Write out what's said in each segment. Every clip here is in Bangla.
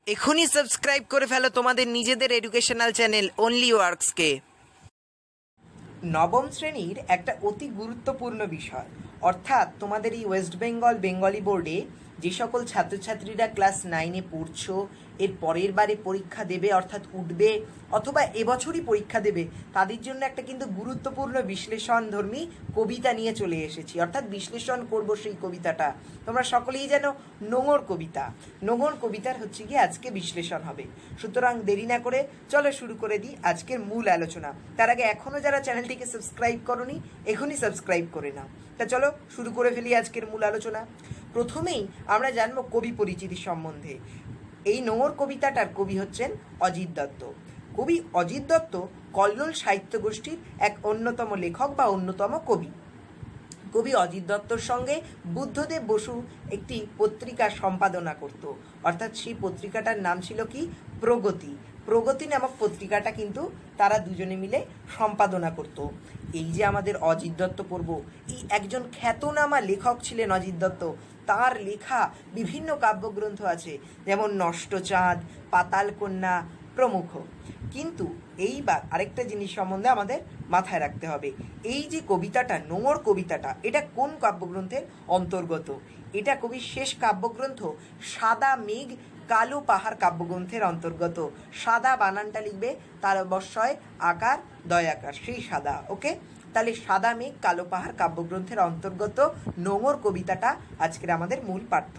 এখনই সাবস্ক্রাইব করে ফেলো তোমাদের নিজেদের এডুকেশনাল চ্যানেল অনলি ওয়ার্কসকে। নবম শ্রেণীর একটা অতি গুরুত্বপূর্ণ বিষয়, অর্থাৎ তোমাদের এই ওয়েস্ট বেঙ্গল বেঙ্গলি বোর্ডে যে সকল ছাত্রছাত্রীরা ক্লাস 9-এ পড়ছো, এর পরের বারে পরীক্ষা দেবে অর্থাৎ উঠবে অথবা এবছরই পরীক্ষা দেবে, তাদের জন্য একটা কিন্তু গুরুত্বপূর্ণ বিশ্লেষণধর্মী কবিতা নিয়ে চলে এসেছি। অর্থাৎ বিশ্লেষণ করব সেই কবিতাটা। তোমরা সকলেই জানো নোঙর কবিতা। নোঙর কবিতার হচ্ছে গিয়ে আজকে বিশ্লেষণ হবে। সুতরাং দেরি না করে চলো শুরু করে দিই আজকের মূল আলোচনা। তার আগে এখনও যারা চ্যানেলটিকে সাবস্ক্রাইব করোনি এখনই সাবস্ক্রাইব করে নাও। তা চলো শুরু করে ফেলি আজকের মূল আলোচনা। প্রথমেই আমরা জানবো কবি পরিচিতি সম্বন্ধে। এই নোঙর কবিতাটার কবি হচ্ছেন অজিত দত্ত। কবি অজিত দত্ত কল্লোল সাহিত্য গোষ্ঠীর এক অন্যতম লেখক বা অন্যতম কবি। কবি অজিত দত্তর সঙ্গে বুদ্ধদেব বসু একটি পত্রিকা সম্পাদনা করত, অর্থাৎ সেই পত্রিকাটার নাম ছিল কি প্রগতি। প্রগতি নামক পত্রিকাটা কিন্তু তারা দুজনে মিলে সম্পাদনা করত। এই যে আমাদের অজিত দত্ত পড়ব, এই একজন খ্যাতনামা লেখক ছিলেন অজিত দত্ত। তার লেখা বিভিন্ন কাব্যগ্রন্থ আছে, যেমন নষ্টচাঁদ, পাতালকন্যা প্রমুখ। কিন্তু এইবার আরেকটা জিনিস সম্বন্ধে আমাদের মাথায় রাখতে হবে, এই যে কবিতাটা নোঙর কবিতাটা, এটা কোন কাব্যগ্রন্থের অন্তর্গত? এটা কবির শেষ কাব্যগ্রন্থ সাদা মেঘ কালো পাহাড় কাব্যগ্রন্থের অন্তর্গত। সাদা বানানটা লিখবে তার অবশ্যই আকার দয়াকার, সেই সাদা। ওকে, তাহলে সাদা মেঘ কালো পাহাড় কাব্যগ্রন্থের অন্তর্গত নোঙর কবিতাটা আজকের আমাদের মূল পাঠ্য।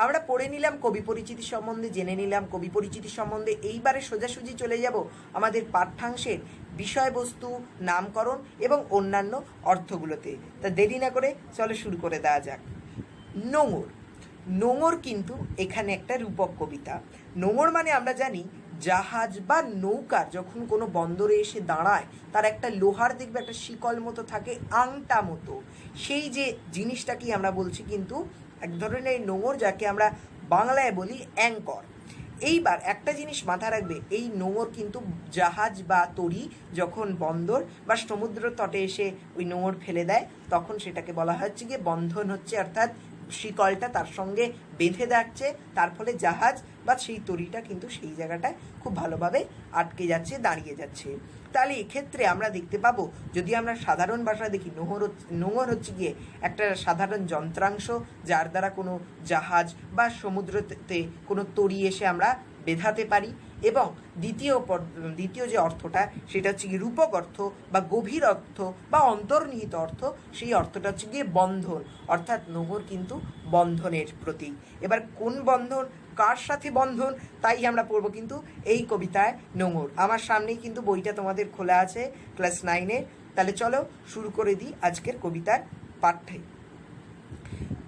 আমরা পড়ে নিলাম কবি পরিচিতি সম্বন্ধে, জেনে নিলাম কবি পরিচিতি সম্বন্ধে। এইবারে সোজাসুজি চলে যাব আমাদের পাঠ্যাংশের বিষয়বস্তু, নামকরণ এবং অন্যান্য অর্থগুলোতে। তা দেরি না করে চলো শুরু করে দেওয়া যাক। নোঙর। নোঙর কিন্তু এখানে একটা রূপক কবিতা। নোঙর মানে আমরা জানি জাহাজ বা নৌকা যখন কোনো বন্দরে এসে দাঁড়ায়, তার একটা লোহার দেখবে একটা শিকল মতো থাকে, আংটা মতো, সেই যে জিনিসটাকেই আমরা বলছি কিন্তু এক ধরনের নোঙর, যাকে আমরা বাংলায় বলি অ্যাঙ্কর। এইবার একটা জিনিস মাথায় রাখবে, এই নোঙর কিন্তু জাহাজ বা তরী যখন বন্দর বা সমুদ্র তটে এসে ওই নোঙর ফেলে দেয়, তখন সেটাকে বলা হচ্ছে গিয়ে বন্ধন হচ্ছে, অর্থাৎ শিকলটা তার সঙ্গে বেঁধে যাচ্ছে, তার ফলে জাহাজ বা সেই তরীটা কিন্তু সেই জায়গাটায় খুব ভালোভাবে আটকে যাচ্ছে, দাঁড়িয়ে যাচ্ছে। তাহলে এক্ষেত্রে আমরা দেখতে পাবো, যদি আমরা সাধারণ ভাষায় দেখি, নোঙর হচ্ছে গিয়ে একটা সাধারণ যন্ত্রাংশ, যার দ্বারা কোনো জাহাজ বা সমুদ্রতে কোনো তরী এসে আমরা বেঁধাতে পারি। এবং দ্বিতীয় যে অর্থটা, সেটা হচ্ছে গিয়ে রূপক অর্থ বা গভীর অর্থ বা অন্তর্নিহিত অর্থ। সেই অর্থটা হচ্ছে গিয়ে বন্ধন, অর্থাৎ নোঙর কিন্তু বন্ধনের প্রতীক। এবার কোন বন্ধন, কার সাথে বন্ধন, তাই আমরা পড়বো কিন্তু এই কবিতায় নোঙর। আমার সামনেই কিন্তু বইটা তোমাদের খোলা আছে ক্লাস 9-এর। তাহলে চলো শুরু করে দিই আজকের কবিতার পাঠ্যে।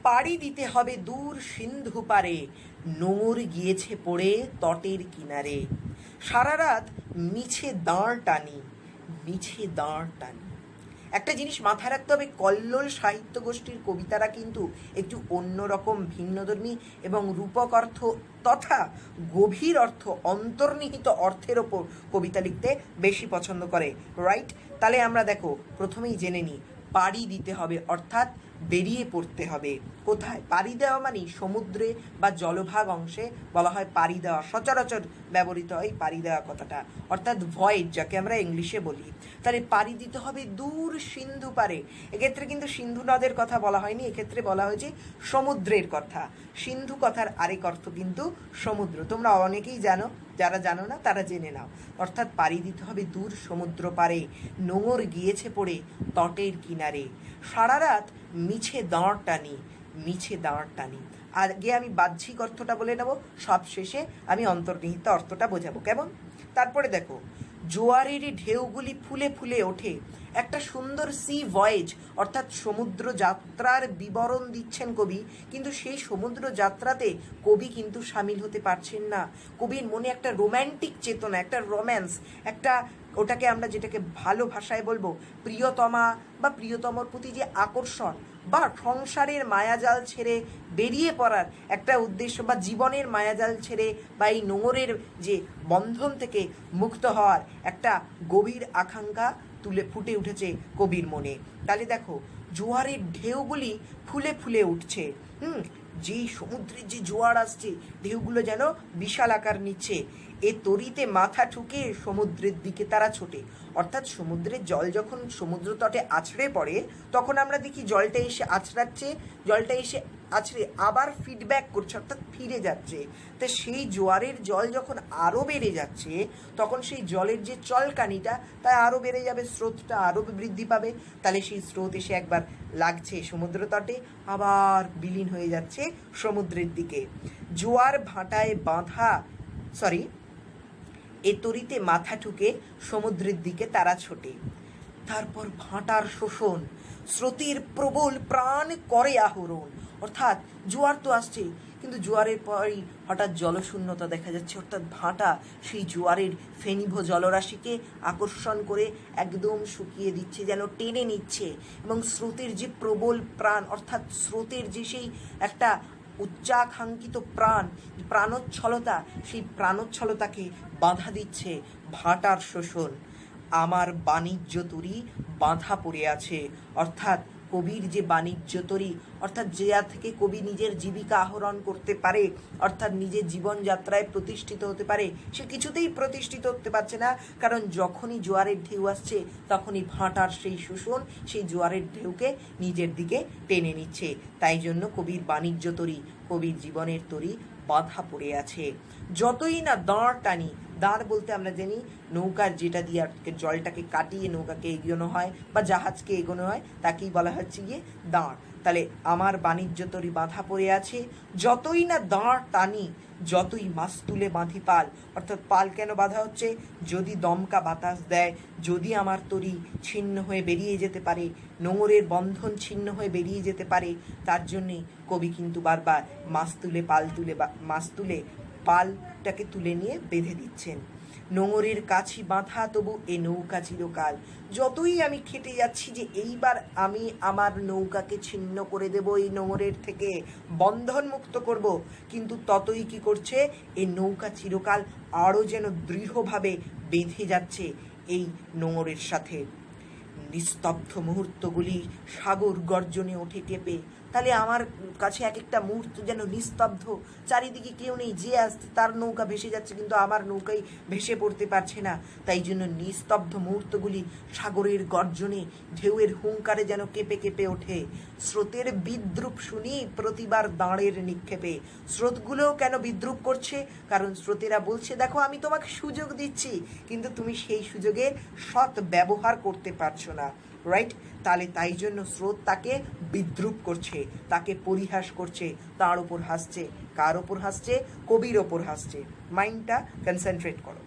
পাড়ি দিতে হবে দূর সিন্ধু পারে, নোঙর গিয়েছে পড়ে তটের কিনারে। সারা রাত মিছে দাঁড় টানি, মিছে দাঁড় টানি। একটা জিনিস মাথায় রাখতে হবে, কল্লোল সাহিত্য গোষ্ঠীর কবিতারা কিন্তু একটু অন্যরকম ভিন্নধর্মী এবং রূপক অর্থ তথা গভীর অর্থ, অন্তর্নিহিত অর্থের ওপর কবিতা লিখতে বেশি পছন্দ করে, রাইট? তাহলে আমরা দেখো প্রথমেই জেনে নিই, পাড়ি দিতে হবে অর্থাৎ বেরিয়ে পড়তে হবে। কোথায় পাড়ি দেওয়া? মানে সমুদ্রে বা জলভাগ অংশে বলা হয় পাড়ি দেওয়া, সচরাচর ব্যবহৃত হয় পাড়ি দেওয়া কথাটা, অর্থাৎ ভয়েজ, যাকে আমরা ইংলিশে বলি। তাহলে পাড়ি দিতে হবে দূর সিন্ধু পারে। এক্ষেত্রে কিন্তু সিন্ধু নদের কথা বলা হয়নি, এক্ষেত্রে বলা হয়েছে সমুদ্রের কথা। সিন্ধু কথার আরেক অর্থ কিন্তু সমুদ্র, তোমরা অনেকেই জানো, যারা জানো না তারা জেনে নাও। অর্থাৎ পাড়ি দিতে হবে দূর সমুদ্র পারে, নোঙর গিয়েছে পড়ে তটের কিনারে। সারা রাত মিছে দাঁড় টানি, মিছে দাঁড় টানি। আগে আমি বাহ্যিক অর্থটা বলে নেব, সব শেষে আমি অন্তর্নিহিত অর্থটা বোঝাবো, কেমন? তারপরে দেখো, জোয়ারের ঢেউগুলি ফুলে ফুলে ওঠে। একটা সুন্দর সি ভয়েজ, অর্থাৎ সমুদ্র যাত্রার বিবরণ দিচ্ছেন কবি, কিন্তু সেই সমুদ্র যাত্রাতে কবি কিন্তু সামিল হতে পারছেন না। কবির মনে একটা রোম্যান্টিক চেতনা, একটা রোম্যান্স, একটা ওটাকে আমরা যেটাকে ভালো ভাষায় বলবো প্রিয়তমা বা প্রিয়তমর প্রতি যে আকর্ষণ বা সংসারের মায়াজাল ছেড়ে বেরিয়ে পড়ার একটা উদ্দেশ্য, বা জীবনের মায়াজাল ছেড়ে বা এই নোঙরের যে বন্ধন থেকে মুক্ত হওয়ার একটা গভীর আকাঙ্ক্ষা ফুটে উঠেছে কবির মনে। তাহলে দেখো, জোয়ারের ঢেউগুলি ফুলে ফুলে উঠছে, যেই সমুদ্রের যে জোয়ার আসছে, ঢেউগুলো যেন বিশাল আকার নিচ্ছে, এ তরিতে মাথা ঠুকে সমুদ্রের দিকে তারা ছোটে। অর্থাৎ সমুদ্রের জল যখন সমুদ্র তটে আছড়ে পড়ে, তখন আমরা দেখি জলটা এসে আছড়াচ্ছে, জলটা এসে আছড়ে আবার ফিডব্যাক করছে, অর্থাৎ ফিরে যাচ্ছে। তো সেই জোয়ারের জল যখন আরও বেড়ে যাচ্ছে, তখন সেই জলের যে চলকানিটা তা আরও বেড়ে যাবে, স্রোতটা আরও বৃদ্ধি পাবে। তাহলে সেই স্রোত এসে একবার লাগছে সমুদ্র তটে, আবার বিলীন হয়ে যাচ্ছে সমুদ্রের দিকে। জোয়ার ভাটায় বাঁধা এ তরিতে মাথা ঠুকে সমুদ্রের দিকে তারা ছোটে। তারপর ভাটার শোষণ, স্রোতের প্রবল প্রাণ করে আহরণ। অর্থাৎ জোয়ার তো আসছে, কিন্তু জোয়ারের পরই হঠাৎ জলশূন্যতা দেখা যাচ্ছে, অর্থাৎ ভাটা সেই জোয়ারের ফেনিভ জলরাশিকে আকর্ষণ করে একদম শুকিয়ে দিচ্ছে, যেন টেনে নিচ্ছে। এবং স্রোতের যে প্রবল প্রাণ, অর্থাৎ স্রোতের যে সেই একটা উচ্চাকাঙ্ক্ষিত প্রাণোচ্ছলতা, সেই প্রাণোচ্ছলতাকে বাধা দিচ্ছে ভাটার শোষণ। আমার বাণিজ্য তরী বাঁধা পড়ে আছে। অর্থাৎ কবির যে বাণিজ্য তরী, অর্থাৎ যে থেকে কবি নিজের জীবিকা আহরণ করতে পারে, অর্থাৎ নিজের জীবনযাত্রায় প্রতিষ্ঠিত হতে পারে, সে কিছুতেই প্রতিষ্ঠিত হতে পারছে না। কারণ যখনই জোয়ারের ঢেউ আসছে, তখনই ভাটার সেই শোষণ সেই জোয়ারের ঢেউকে নিজের দিকে টেনে নিচ্ছে। তাই জন্য কবির বাণিজ্য তরী, কবির জীবনের তরী বাঁধা পড়ে আছে। যতই না দাঁড় টানি, দাঁড় বলতে আমরা জানি নৌকার যেটা দিয়ে জলটাকে কাটিয়ে নৌকাকে এগোনো হয় বা জাহাজকে এগোনো হয়, তাকেই বলা হচ্ছে গিয়ে দাঁড়। তাহলে আমার বাণিজ্য তরী বাঁধা পড়ে আছে, যতই না দাঁড় টানি, যতই মাছ তুলে বাঁধি পাল। অর্থাৎ পাল কেন বাঁধা হচ্ছে? যদি দমকা বাতাস দেয়, যদি আমার তরী ছিন্ন হয়ে বেরিয়ে যেতে পারে, নোঙরের বন্ধন ছিন্ন হয়ে বেরিয়ে যেতে পারে, তার জন্যে কবি কিন্তু বারবার মাছ তুলে পালটাকে তুলে নিয়ে বেঁধে দিচ্ছেন। নোঙরের কাছি বাঁধা তবু এ নৌকা চিরকাল। যতই আমি খেটে যাচ্ছি যে এইবার আমি আমার নৌকাকে ছিন্ন করে দেব, এই নোঙরের থেকে বন্ধন মুক্ত করব, কিন্তু ততই কি করছে, এই নৌকা চিরকাল আরও যেন দৃঢ়ভাবে বেঁধে যাচ্ছে এই নোঙরের সাথে। নিস্তব্ধ মুহূর্তগুলি সাগর গর্জনে ওঠে কেঁপে। তাহলে আমার কাছে এক একটা মুহূর্ত যেন নিস্তব্ধ, চারিদিকে কেউ নেই, যে আসছে তার নৌকা ভেসে যাচ্ছে, কিন্তু আমার নৌকাই ভেসে পড়তে পারছে না। তাই জন্য নিস্তব্ধ মুহূর্তগুলি সাগরের গর্জনে, ঢেউয়ের হুঙ্কারে যেন কেঁপে কেঁপে ওঠে। স্রোতের বিদ্রুপ শুনি প্রতিবার দাঁড়ের নিক্ষেপে। স্রোতগুলোও কেন বিদ্রুপ করছে? কারণ স্রোতেরা বলছে, দেখো আমি তোমাকে সুযোগ দিচ্ছি, কিন্তু তুমি সেই সুযোগের সৎ ব্যবহার করতে পারছো না, রাইট? তাহলে তাই জন্য স্রোত তাকে বিদ্রুপ করছে, তাকে পরিহাস করছে, তার ওপর হাসছে। কার ওপর হাসছে? কবির ওপর হাসছে। মাইন্ডটা কনসেন্ট্রেট করো।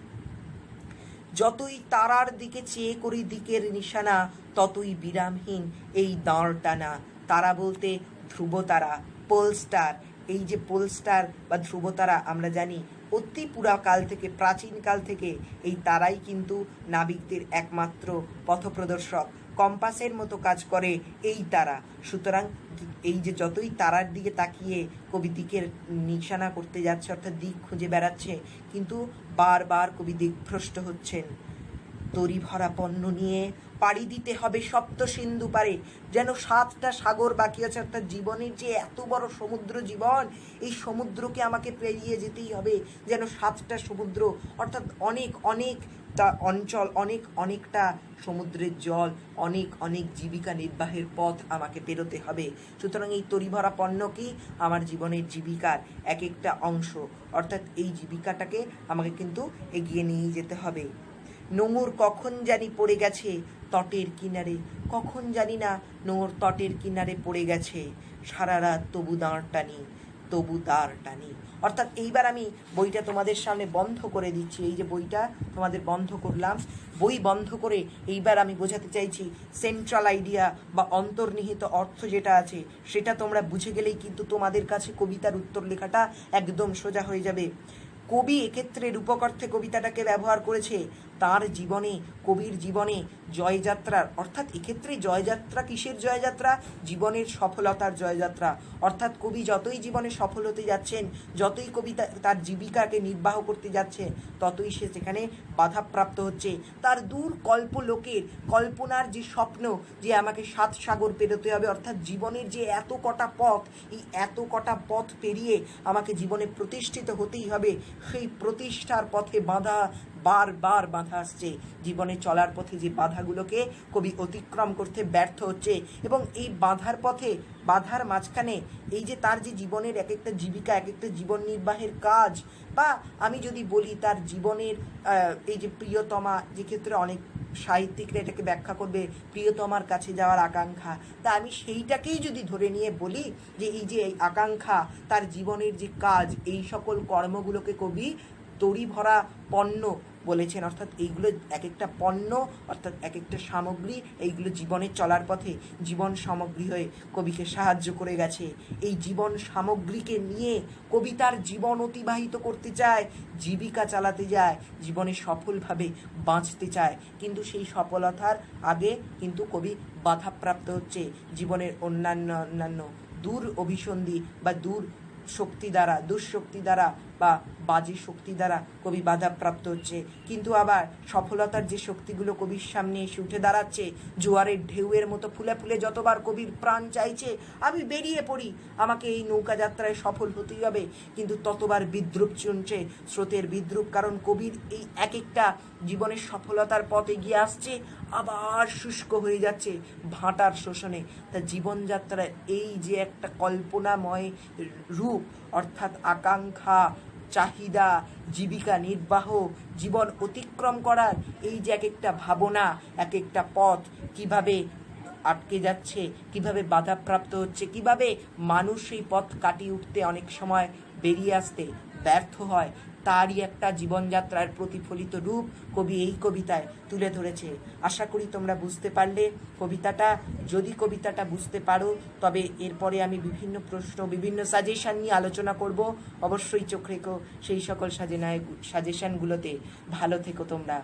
যতই তারার দিকে চেয়ে করি দিকের নিশানা, ততই বিরামহীন এই দাঁড় টানা। তারা বলতে ধ্রুবতারা, পোলস্টার। এই যে পোলস্টার বা ধ্রুবতারা, আমরা জানি অতি পুরাকাল থেকে, প্রাচীনকাল থেকে এই তারাই কিন্তু নাবিকদের একমাত্র পথপ্রদর্শক, কম্পাসের মতো কাজ করে এই তারা। সুতরাং এই যে যতই তারার দিকে তাকিয়ে কবি দিকের নিশানা করতে যাচ্ছে, অর্থাৎ দিক খুঁজে বেড়াচ্ছে, কিন্তু বারবার কবি দিকভ্রষ্ট হচ্ছেন। তরি ভরা পণ্য নিয়ে পাড়ি দিতে হবে সপ্ত সিন্ধু পারে। যেন 7টা সাগর বাকি আছে, অর্থাৎ জীবনের যে এত বড় সমুদ্র জীবন, এই সমুদ্রকে আমাকে পেরিয়ে যেতেই হবে। যেন 7টা সমুদ্র, অর্থাৎ অনেকটা অঞ্চল, অনেকটা সমুদ্রের জল, অনেক জীবিকা নির্বাহের পথ আমাকে পেরোতে হবে। সুতরাং এই তরি ভরা পণ্য কি? আমার জীবনের জীবিকার এক একটা অংশ, অর্থাৎ এই জীবিকাটাকে আমাকে কিন্তু এগিয়ে নিয়ে যেতে হবে। নোঙর কখন জানি পড়ে গেছে তটের কিনারে, কখন জানি না নোঙর তটের কিনারে পড়ে গেছে, সারা রাত তবু দাঁড় টানি। অর্থাৎ এইবার আমি বইটা তোমাদের সামনে বন্ধ করে দিচ্ছি। এই যে বইটা তোমাদের বন্ধ করলাম, বই বন্ধ করে এইবার আমি বোঝাতে চাইছি সেন্ট্রাল আইডিয়া বা অন্তর্নিহিত অর্থ যেটা আছে, সেটা তোমরা বুঝে গেলেই কিন্তু তোমাদের কাছে কবিতার উত্তর লেখাটা একদম সোজা হয়ে যাবে। কবি এক্ষেত্রে রূপক অর্থে কবিতাটাকে ব্যবহার করেছে তার জীবনে, কবির জীবনে জয়যাত্রার, অর্থাৎ এক্ষেত্রে জয়যাত্রা কিসের জয়যাত্রা? জীবনের সফলতার জয়যাত্রা। অর্থাৎ কবি যতই জীবনে সফল হতে যাচ্ছেন, যতই কবি তার জীবিকাকে নির্বাহ করতে যাচ্ছে, ততই সে সেখানে বাধাপ্রাপ্ত হচ্ছে। তার দূর কল্পলোকের কল্পনার যে স্বপ্ন যে আমাকে 7 সাগর পেরোতে হবে, অর্থাৎ জীবনের যে এত কটা পথ, এই এত কটা পথ পেরিয়ে আমাকে জীবনে প্রতিষ্ঠিত হতেই হবে, সেই প্রতিষ্ঠার পথে বাধা, বারবার বাধা আসছে। জীবনে চলার পথে যে বাধাগুলোকে কবি অতিক্রম করতে ব্যর্থ হচ্ছে, এবং এই বাধার পথে, বাধার মাঝখানে এই যে তার যে জীবনের এক একটা জীবিকা, এক একটা জীবন নির্বাহের কাজ, বা আমি যদি বলি তার জীবনের এই যে প্রিয়তমা, যে ক্ষেত্রে অনেক সাহিত্যিকরা এটাকে ব্যাখ্যা করবে প্রিয়তমার কাছে যাওয়ার আকাঙ্ক্ষা, তা আমি সেইটাকেই যদি ধরে নিয়ে বলি যে এই যে এই আকাঙ্ক্ষা, তার জীবনের যে কাজ, এই সকল কর্মগুলোকে কবি তরি ভরা পণ্য বলেছেন। অর্থাৎ এইগুলো এক একটা পণ্য, অর্থাৎ এক একটা সামগ্রী, এইগুলো জীবনে চলার পথে জীবন সামগ্রী হয়ে কবিকে সাহায্য করে গেছে। এই জীবন সামগ্রীকে নিয়ে কবি তার জীবন অতিবাহিত করতে চায়, জীবিকা চালাতে যায়, জীবনে সফলভাবে বাঁচতে চায়, কিন্তু সেই সফলতার আগে কিন্তু কবি বাধাপ্রাপ্ত হচ্ছে জীবনের অন্যান্য দূর অভিসন্ধি বা দূর শক্তি দ্বারা, দুঃশক্তি দ্বারা বা বাজে শক্তি দ্বারা কবি বাধাপ্রাপ্ত হচ্ছে। কিন্তু আবার সফলতার যে শক্তিগুলো কবির সামনে এসে উঠে দাঁড়াচ্ছে, জোয়ারের ঢেউয়ের মতো ফুলে ফুলে যতবার কবির প্রাণ চাইছে আমি বেরিয়ে পড়ি, আমাকে এই নৌকা যাত্রায় সফল হতেই হবে, কিন্তু ততবার বিদ্রুপ চলছে, স্রোতের বিদ্রুপ। কারণ কবির এই এক একটা জীবনের সফলতার পথ এগিয়ে আসছে, আবার শুষ্ক হয়ে যাচ্ছে ভাটার শোষণে। তা জীবনযাত্রার এই যে একটা কল্পনাময় রূপ, অর্থাৎ আকাঙ্ক্ষা, চাহিদা, জীবিকা নির্বাহ, জীবন অতিক্রম করার এই যে এক একটা ভাবনা, এক একটা পথ কিভাবে আটকে যাচ্ছে, কিভাবে বাধাপ্রাপ্ত হচ্ছে, কিভাবে মানুষ সেই পথ কাটিয়ে উঠতে অনেক সময় বেরিয়ে আসতে ব্যর্থ হয়, তারই একটা জীবনযাত্রার প্রতিফলিত রূপ কবি এই কবিতায় তুলে ধরেছে। আশা করি তোমরা বুঝতে পারলে কবিতাটা। যদি কবিতাটা বুঝতে পারো তবে এরপরে আমি বিভিন্ন প্রশ্ন, বিভিন্ন সাজেশান নিয়ে আলোচনা করব। অবশ্যই চোখ রেখো সেই সকল সাজেশানগুলোতে। ভালো থেকো তোমরা।